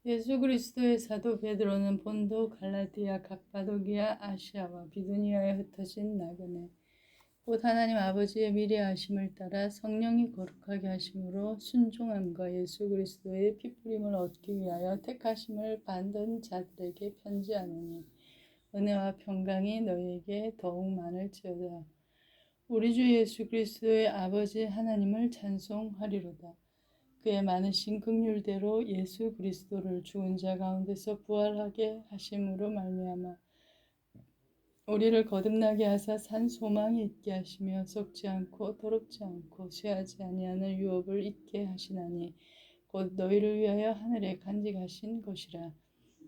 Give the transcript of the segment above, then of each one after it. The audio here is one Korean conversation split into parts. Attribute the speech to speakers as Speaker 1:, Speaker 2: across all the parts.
Speaker 1: 예수 그리스도의 사도 베드로는 본도, 갈라디아, 갑바도기아, 아시아와 비두니아에 흩어진 나그네 곧 하나님 아버지의 미래하심을 따라 성령이 거룩하게 하심으로 순종함과 예수 그리스도의 피부림을 얻기 위하여 택하심을 받은 자들에게 편지하노니 은혜와 평강이 너희에게 더욱 많을지어다. 우리 주 예수 그리스도의 아버지 하나님을 찬송하리로다. 그의 많으신 긍휼대로 예수 그리스도를 죽은 자 가운데서 부활하게 하심으로 말미암아 우리를 거듭나게 하사 산 소망이 있게 하시며 썩지 않고 더럽지 않고 쇠하지 아니하는 유업을 있게 하시나니 곧 너희를 위하여 하늘에 간직하신 것이라.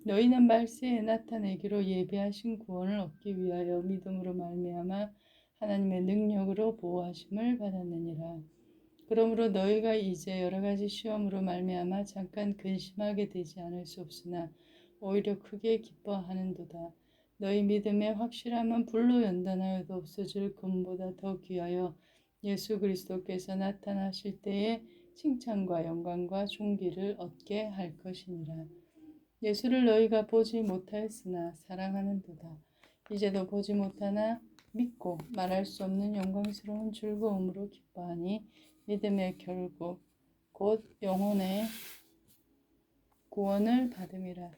Speaker 1: 너희는 말세에 나타내기로 예비하신 구원을 얻기 위하여 믿음으로 말미암아 하나님의 능력으로 보호하심을 받았느니라. 그러므로 너희가 이제 여러 가지 시험으로 말미암아 잠깐 근심하게 되지 않을 수 없으나 오히려 크게 기뻐하는도다. 너희 믿음의 확실함은 불로 연단하여도 없어질 금보다 더 귀하여 예수 그리스도께서 나타나실 때에 칭찬과 영광과 존귀를 얻게 할 것이니라. 예수를 너희가 보지 못하였으나 사랑하는도다. 이제도 보지 못하나 믿고 말할 수 없는 영광스러운 즐거움으로 기뻐하니 믿음의 결국 곧 영혼의 구원을 받음이라.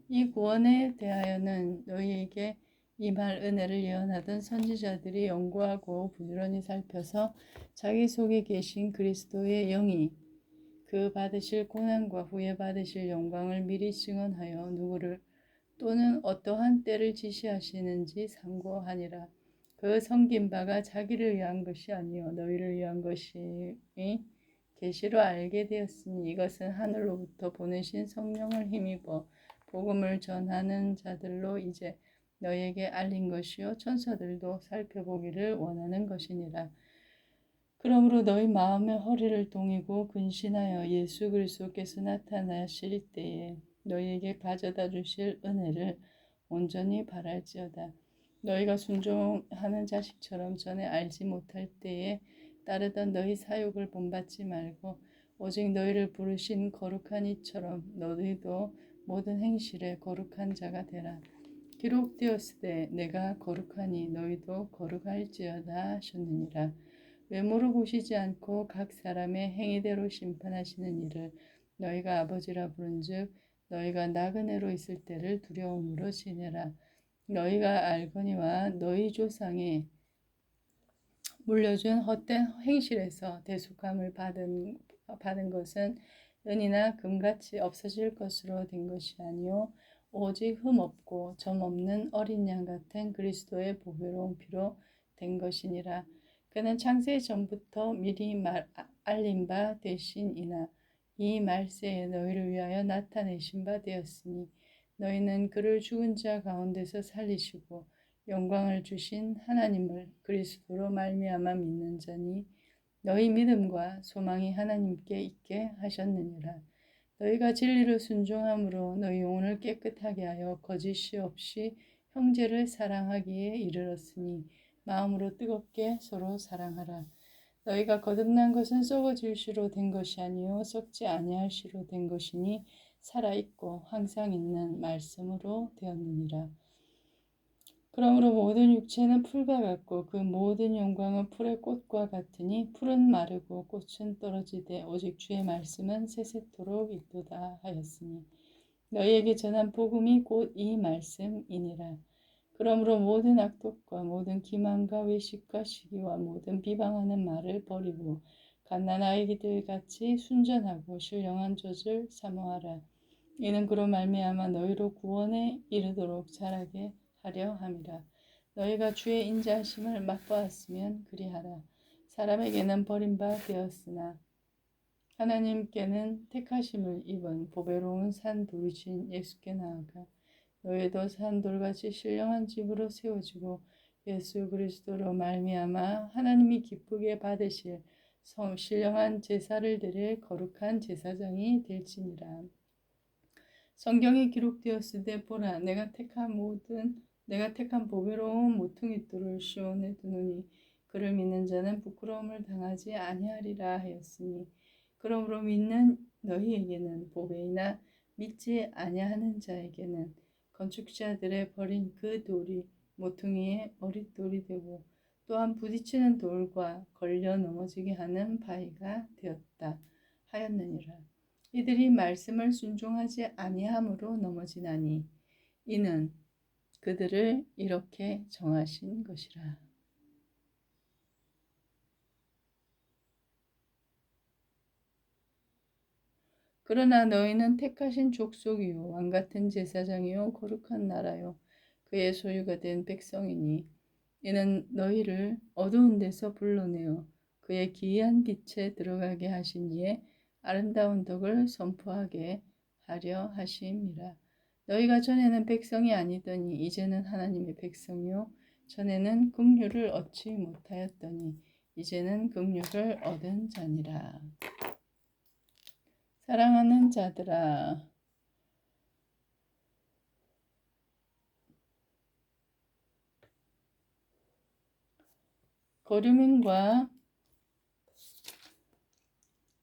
Speaker 1: 이 구원에 대하여는 너희에게 임할 은혜를 예언하던 선지자들이 연구하고 부지런히 살펴서 자기 속에 계신 그리스도의 영이 그 받으실 고난과 후에 받으실 영광을 미리 증언하여 누구를 또는 어떠한 때를 지시하시는지 상고하니라. 그 섬긴 바가 자기를 위한 것이 아니요 너희를 위한 것이 계시로 알게 되었으니 이것은 하늘로부터 보내신 성령을 힘입어 복음을 전하는 자들로 이제 너희에게 알린 것이요 천사들도 살펴보기를 원하는 것이니라. 그러므로 너희 마음의 허리를 동이고 근신하여 예수 그리스도께서 나타나실 때에 너희에게 가져다 주실 은혜를 온전히 바랄지어다. 너희가 순종하는 자식처럼 전에 알지 못할 때에 따르던 너희 사욕을 본받지 말고 오직 너희를 부르신 거룩한 이처럼 너희도 모든 행실에 거룩한 자가 되라. 기록되었으되 내가 거룩하니 너희도 거룩할지어다 하셨느니라. 외모로 보시지 않고 각 사람의 행위대로 심판하시는 이를 너희가 아버지라 부른즉 너희가 나그네로 있을 때를 두려움으로 지내라. 너희가 알거니와 너희 조상에 물려준 헛된 행실에서 대속함을 받은 것은 은이나 금같이 없어질 것으로 된 것이 아니요 오직 흠없고 점없는 어린 양 같은 그리스도의 보배로운 피로 된 것이니라. 그는 창세 전부터 미리 알린 바 되신이나 이 말세에 너희를 위하여 나타내신 바 되었으니 너희는 그를 죽은 자 가운데서 살리시고 영광을 주신 하나님을 그리스도로 말미암아 믿는 자니 너희 믿음과 소망이 하나님께 있게 하셨느니라. 너희가 진리를 순종함으로 너희 영혼을 깨끗하게 하여 거짓이 없이 형제를 사랑하기에 이르렀으니 마음으로 뜨겁게 서로 사랑하라. 너희가 거듭난 것은 썩어질 시로 된 것이 아니요 썩지 아니할 시로 된 것이니 살아있고 항상 있는 말씀으로 되었느니라. 그러므로 모든 육체는 풀과 같고 그 모든 영광은 풀의 꽃과 같으니 풀은 마르고 꽃은 떨어지되 오직 주의 말씀은 세세토록 있도다 하였으니 너희에게 전한 복음이 곧 이 말씀이니라. 그러므로 모든 악독과 모든 기만과 외식과 시기와 모든 비방하는 말을 버리고 갓난아이들 같이 순전하고 신령한 젖을 사모하라. 이는 그로 말미암아 너희로 구원에 이르도록 자라게 하려 함이라. 너희가 주의 인자하심을 맛보았으면 그리하라. 사람에게는 버림바 되었으나 하나님께는 택하심을 입은 보배로운 산돌이신 예수께 나아가 너희도 산돌같이 신령한 집으로 세워지고 예수 그리스도로 말미암아 하나님이 기쁘게 받으실 신령한 제사를 드릴 거룩한 제사장이 될지니라. 성경에 기록되었으되 보라 내가 택한 보배로운 모퉁이돌을 시온에 두노니 그를 믿는 자는 부끄러움을 당하지 아니하리라 하였으니 그러므로 믿는 너희에게는 보배이나 믿지 아니하는 자에게는 건축자들의 버린 그 돌이 모퉁이의 머릿돌이 되고 또한 부딪히는 돌과 걸려 넘어지게 하는 바위가 되었다 하였느니라. 이들이 말씀을 순종하지 아니함으로 넘어지나니 이는 그들을 이렇게 정하신 것이라. 그러나 너희는 택하신 족속이요 왕같은 제사장이요 거룩한 나라요 그의 소유가 된 백성이니 이는 너희를 어두운 데서 불러내어 그의 기이한 빛에 들어가게 하신 이의 아름다운 덕을 선포하게 하려 하심이라. 너희가 전에는 백성이 아니더니 이제는 하나님의 백성이요 전에는 긍휼을 얻지 못하였더니 이제는 긍휼을 얻은 자니라. 사랑하는 자들아, 거류민과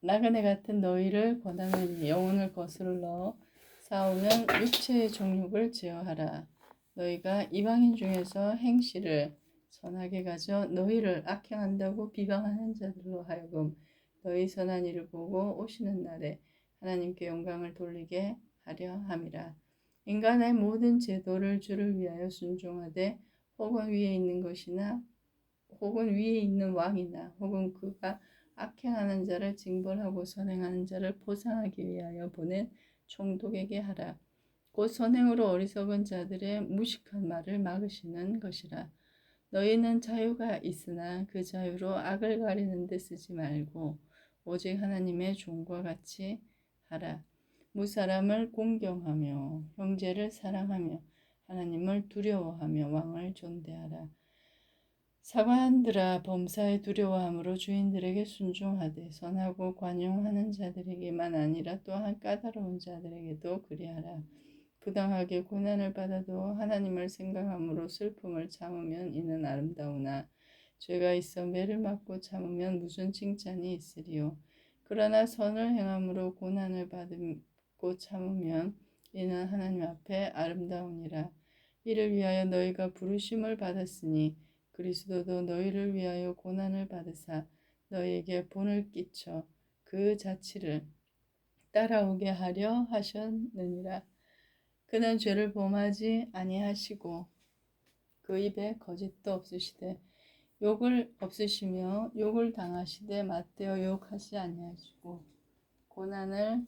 Speaker 1: 나그네 같은 너희를 권하는 영혼을 거슬러 싸우는 육체의 정욕을 제어하라. 너희가 이방인 중에서 행실을 선하게 가져 너희를 악행한다고 비방하는 자들로 하여금 너희 선한 일을 보고 오시는 날에 하나님께 영광을 돌리게 하려 함이라. 인간의 모든 제도를 주를 위하여 순종하되 혹은 위에 있는 것이나 혹은 위에 있는 왕이나 혹은 그가 악행하는 자를 징벌하고 선행하는 자를 보상하기 위하여 보낸 총독에게 하라. 곧 선행으로 어리석은 자들의 무식한 말을 막으시는 것이라. 너희는 자유가 있으나 그 자유로 악을 가리는 데 쓰지 말고 오직 하나님의 종과 같이 하라. 무사람을 공경하며 형제를 사랑하며 하나님을 두려워하며 왕을 존대하라. 사관들아 범사에 두려워함으로 주인들에게 순종하되 선하고 관용하는 자들에게만 아니라 또한 까다로운 자들에게도 그리하라. 부당하게 고난을 받아도 하나님을 생각함으로 슬픔을 참으면 이는 아름다우나 죄가 있어 매를 맞고 참으면 무슨 칭찬이 있으리요. 그러나 선을 행함으로 고난을 받고 참으면 이는 하나님 앞에 아름다우니라. 이를 위하여 너희가 부르심을 받았으니 그리스도도 너희를 위하여 고난을 받으사 너희에게 본을 끼쳐 그 자치를 따라오게 하려 하셨느니라. 그는 죄를 범하지 아니하시고 그 입에 거짓도 없으시되 욕을 없으시며 욕을 당하시되 맞대어 욕하지 아니하시고 고난을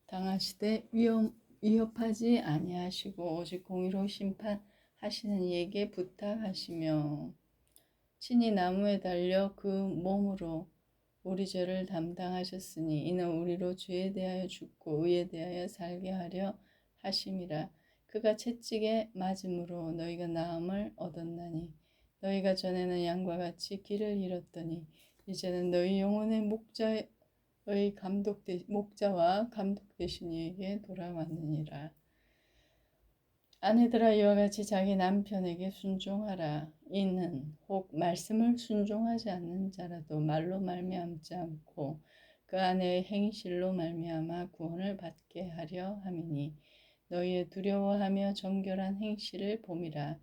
Speaker 1: 당하시되 위협하지 아니하시고 오직 공의로 심판하시는 이에게 부탁하시며 친히 나무에 달려 그 몸으로 우리 죄를 담당하셨으니 이는 우리로 죄에 대하여 죽고 의에 대하여 살게 하려 하심이라. 그가 채찍에 맞음으로 너희가 나음을 얻었나니 너희가 전에는 양과 같이 길을 잃었더니 이제는 너희 영혼의 목자와 감독 되신 이에게 돌아왔느니라. 아내들아 이와 같이 자기 남편에게 순종하라. 이는 혹 말씀을 순종하지 않는 자라도 말로 말미암지 않고 그 아내의 행실로 말미암아 구원을 받게 하려 함이니 너희의 두려워하며 정결한 행실을 봄이라.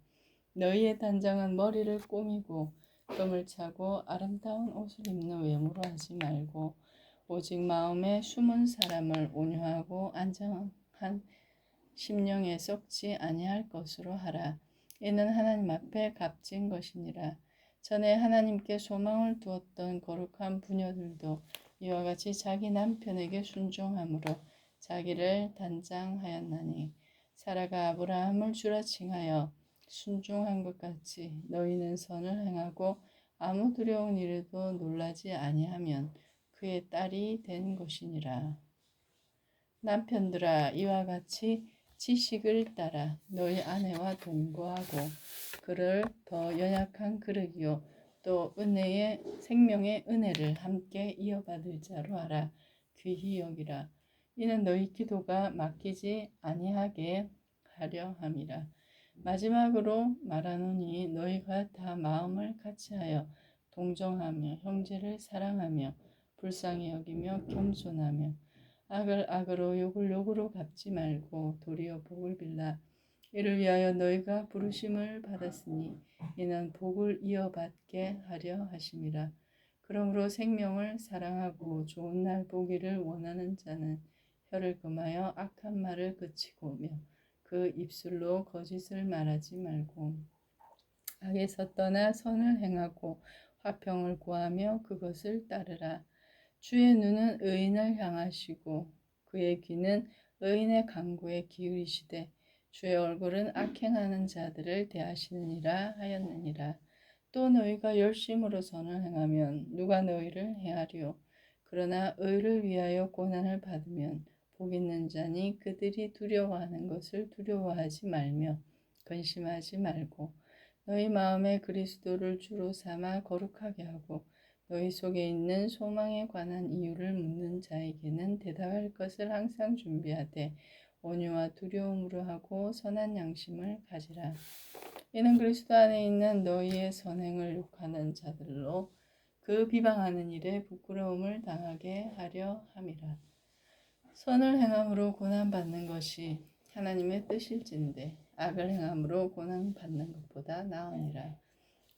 Speaker 1: 너희의 단장은 머리를 꾸미고 금을 차고 아름다운 옷을 입는 외모로 하지 말고 오직 마음에 숨은 사람을 온유하고 안정한 심령에 썩지 아니할 것으로 하라. 이는 하나님 앞에 값진 것이니라. 전에 하나님께 소망을 두었던 거룩한 부녀들도 이와 같이 자기 남편에게 순종함으로 자기를 단장하였나니 사라가 아브라함을 주라 칭하여 순종한 것 같이 너희는 선을 행하고 아무 두려운 일에도 놀라지 아니하면 그의 딸이 된 것이니라. 남편들아 이와 같이 지식을 따라 너희 아내와 동거하고 그를 더 연약한 그릇이요 또 은혜의 생명의 은혜를 함께 이어받을 자로 하라. 귀히 여기라. 이는 너희 기도가 막히지 아니하게 하려 함이라. 마지막으로 말하노니 너희가 다 마음을 같이하여 동정하며 형제를 사랑하며 불쌍히 여기며 겸손하며 악을 악으로 욕을 욕으로 갚지 말고 도리어 복을 빌라. 이를 위하여 너희가 부르심을 받았으니 이는 복을 이어받게 하려 하심이라. 그러므로 생명을 사랑하고 좋은 날 보기를 원하는 자는 혀를 금하여 악한 말을 그치고며 그 입술로 거짓을 말하지 말고 악에서 떠나 선을 행하고 화평을 구하며 그것을 따르라. 주의 눈은 의인을 향하시고 그의 귀는 의인의 간구에 기울이시되 주의 얼굴은 악행하는 자들을 대하시느니라 하였느니라. 또 너희가 열심으로 선을 행하면 누가 너희를 해하리요. 그러나 의를 위하여 고난을 받으면 복 있는 자니 그들이 두려워하는 것을 두려워하지 말며 근심하지 말고 너희 마음에 그리스도를 주로 삼아 거룩하게 하고 너희 속에 있는 소망에 관한 이유를 묻는 자에게는 대답할 것을 항상 준비하되 온유와 두려움으로 하고 선한 양심을 가지라. 이는 그리스도 안에 있는 너희의 선행을 욕하는 자들로 그 비방하는 일에 부끄러움을 당하게 하려 함이라. 선을 행함으로 고난받는 것이 하나님의 뜻일진데 악을 행함으로 고난받는 것보다 나으니라.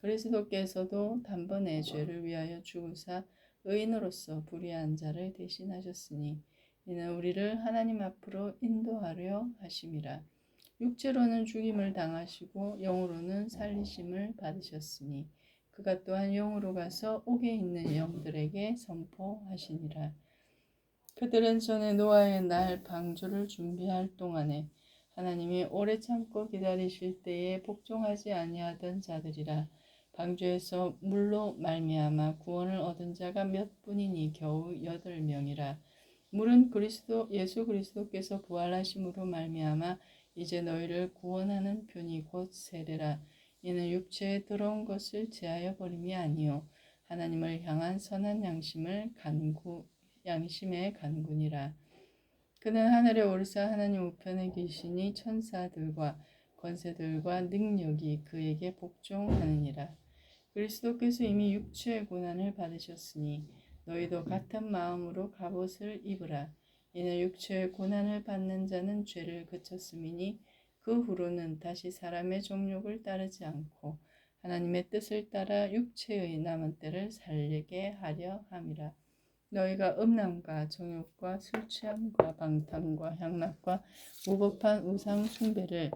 Speaker 1: 그리스도께서도 단번에 죄를 위하여 죽으사 의인으로서 불의한 자를 대신하셨으니 이는 우리를 하나님 앞으로 인도하려 하심이라. 육체로는 죽임을 당하시고 영으로는 살리심을 받으셨으니 그가 또한 영으로 가서 옥에 있는 영들에게 선포하시니라. 그들은 전에 노아의 날 방주를 준비할 동안에 하나님이 오래 참고 기다리실 때에 복종하지 아니하던 자들이라. 방주에서 물로 말미암아 구원을 얻은 자가 몇 분이니 겨우 8명이라. 물은 예수 그리스도께서 부활하심으로 말미암아 이제 너희를 구원하는 편이 곧 세례라. 이는 육체에 들어온 것을 제하여 버림이 아니요 하나님을 향한 선한 양심의 간구니라. 그는 하늘에 오르사 하나님 우편에 계시니 천사들과 권세들과 능력이 그에게 복종하느니라. 그리스도께서 이미 육체의 고난을 받으셨으니 너희도 같은 마음으로 갑옷을 입으라. 이는 육체의 고난을 받는 자는 죄를 그쳤음이니 그 후로는 다시 사람의 정욕을 따르지 않고 하나님의 뜻을 따라 육체의 남은 때를 살게 하려 함이라. 너희가 음란과 정욕과 술취함과 방탕과 향락과 무법한 우상 숭배를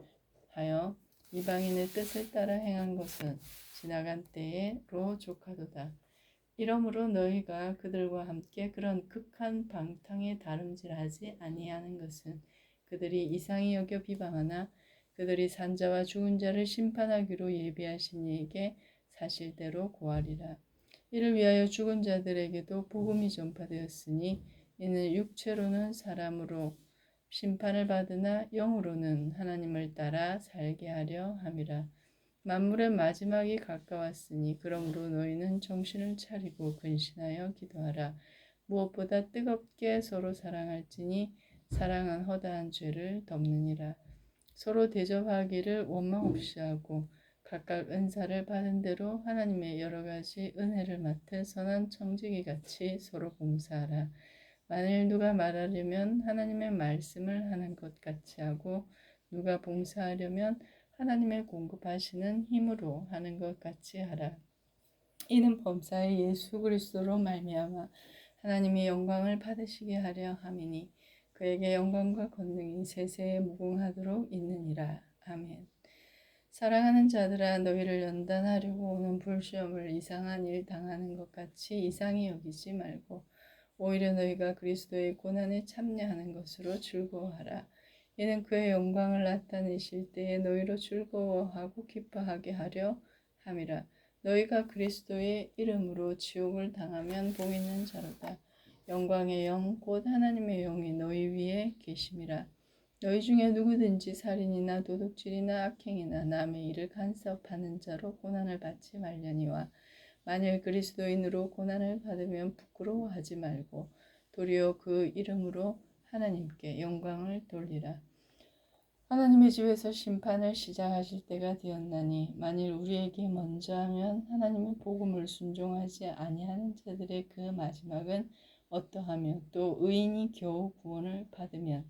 Speaker 1: 하여 이방인의 뜻을 따라 행한 것은 지나간 때에로 족하도다. 이러므로 너희가 그들과 함께 그런 극한 방탕에 다름질하지 아니하는 것은 그들이 이상히 여겨 비방하나 그들이 산자와 죽은 자를 심판하기로 예비하신 이에게 사실대로 고하리라. 이를 위하여 죽은 자들에게도 복음이 전파되었으니 이는 육체로는 사람으로 심판을 받으나 영으로는 하나님을 따라 살게 하려 함이라. 만물의 마지막이 가까웠으니 그러므로 너희는 정신을 차리고 근신하여 기도하라. 무엇보다 뜨겁게 서로 사랑할지니 사랑은 허다한 죄를 덮느니라. 서로 대접하기를 원망 없이 하고 각각 은사를 받은 대로 하나님의 여러 가지 은혜를 맡은 선한 청지기 같이 서로 봉사하라. 만일 누가 말하려면 하나님의 말씀을 하는 것 같이 하고 누가 봉사하려면 하나님의 공급하시는 힘으로 하는 것 같이 하라. 이는 범사의 예수 그리스도로 말미암아 하나님의 영광을 받으시게 하려 함이니 그에게 영광과 권능이 세세에 무궁하도록 있느니라. 아멘. 사랑하는 자들아 너희를 연단하려고 오는 불시험을 이상한 일 당하는 것 같이 이상히 여기지 말고 오히려 너희가 그리스도의 고난에 참여하는 것으로 즐거워하라. 이는 그의 영광을 나타내실 때에 너희로 즐거워하고 기뻐하게 하려 함이라. 너희가 그리스도의 이름으로 지옥을 당하면 복 있는 자로다. 영광의 영 곧 하나님의 영이 너희 위에 계심이라. 너희 중에 누구든지 살인이나 도둑질이나 악행이나 남의 일을 간섭하는 자로 고난을 받지 말려니와 만일 그리스도인으로 고난을 받으면 부끄러워하지 말고 도리어 그 이름으로 하나님께 영광을 돌리라. 하나님의 집에서 심판을 시작하실 때가 되었나니 만일 우리에게 먼저 하면 하나님의 복음을 순종하지 아니하는 자들의 그 마지막은 어떠하며 또 의인이 겨우 구원을 받으면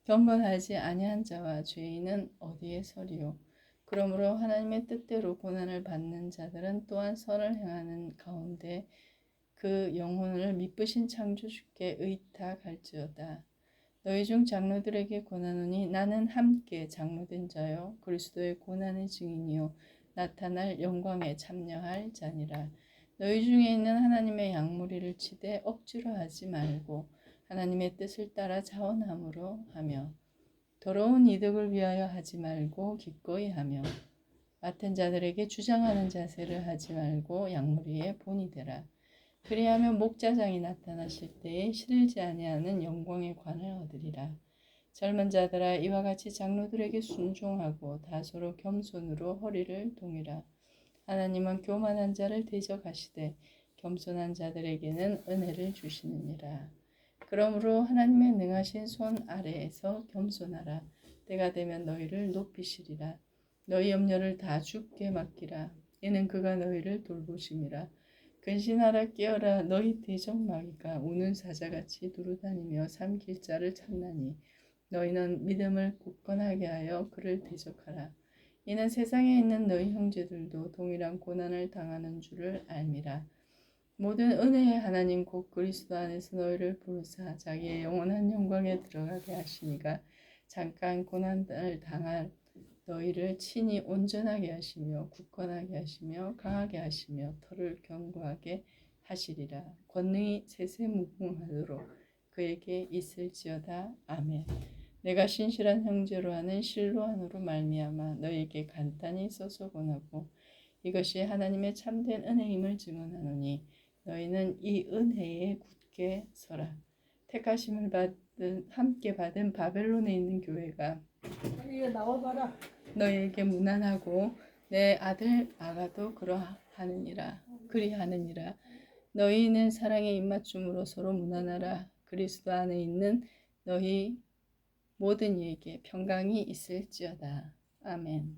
Speaker 1: 경건하지 아니한 자와 죄인은 어디에 서리요. 그러므로 하나님의 뜻대로 고난을 받는 자들은 또한 선을 행하는 가운데 그 영혼을 미쁘신 창조주께 의탁할지어다. 너희 중 장로들에게 권하노니 나는 함께 장로된 자요 그리스도의 고난의 증인이요 나타날 영광에 참여할 자니라. 너희 중에 있는 하나님의 양무리를 치되 억지로 하지 말고 하나님의 뜻을 따라 자원함으로 하며 더러운 이득을 위하여 하지 말고 기꺼이 하며 맡은 자들에게 주장하는 자세를 하지 말고 양무리의 본이 되라. 그리하면 목자장이 나타나실 때에 시들지 아니하는 영광의 관을 얻으리라. 젊은 자들아 이와 같이 장로들에게 순종하고 다소로 겸손으로 허리를 동이라. 하나님은 교만한 자를 대적하시되 겸손한 자들에게는 은혜를 주시느니라. 그러므로 하나님의 능하신 손 아래에서 겸손하라. 때가 되면 너희를 높이시리라. 너희 염려를 다 주께 맡기라. 이는 그가 너희를 돌보심이라. 근신하라 깨어라. 너희 대적마귀가 우는 사자같이 두루다니며 삼킬 자를 찾나니 너희는 믿음을 굳건하게 하여 그를 대적하라. 이는 세상에 있는 너희 형제들도 동일한 고난을 당하는 줄을 알미라. 모든 은혜의 하나님 곧 그리스도 안에서 너희를 부르사 자기의 영원한 영광에 들어가게 하시니가 잠깐 고난을 당할 너희를 친히 온전하게 하시며 굳건하게 하시며 강하게 하시며 털을 견고하게 하시리라. 권능이 세세무궁하도록 그에게 있을지어다. 아멘. 내가 신실한 형제로 하는 실로안으로 말미암아 너희에게 간단히 써서 권하고 이것이 하나님의 참된 은혜임을 증언하노니 너희는 이 은혜에 굳게 서라. 택하심을 받은 함께 받은 바벨론에 있는 교회가
Speaker 2: 나와봐라.
Speaker 1: 너희에게 무난하고 내 아들 아가도 그리하느니라. 너희는 사랑의 입맞춤으로 서로 무난하라. 그리스도 안에 있는 너희 모든 이에게 평강이 있을지어다. 아멘.